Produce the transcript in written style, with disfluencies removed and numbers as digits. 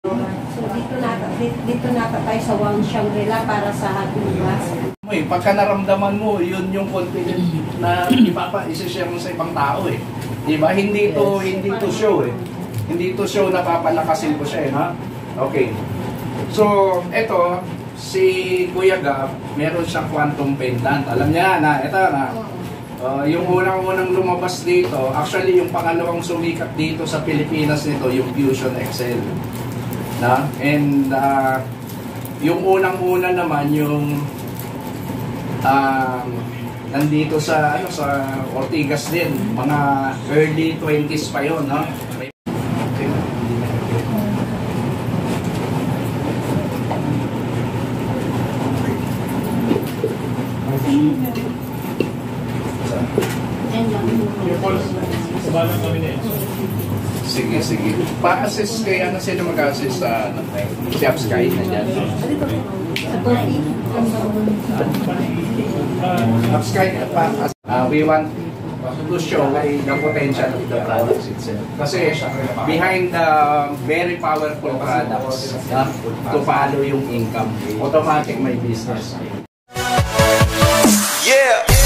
So dito na tayo sa Wang Shangri-La para sa Hatugas. Pagka naramdaman mo, yun yung confidence na isi-share mo sa ibang tao eh. Diba? Hindi to show eh. Hindi to show na papalakasin ko siya eh, ha? Okay. So, eto, si Kuya Gab, meron siyang quantum pendant. Alam niya na, eto na. Yung unang lumabas dito, actually yung pangalawang sumikat dito sa Pilipinas nito, yung Fusion XL. Na? And yung unang-una naman, yung nandito sa Ortigas din, mga early 20s pa yun, no? Sige, sige. Pa-assist kayo, ano sino mag-assist sa si Upsky na dyan? Upsky, we want to show the potential of the products itself. Kasi behind the very powerful products, to follow yung income, automatic may business. Yeah!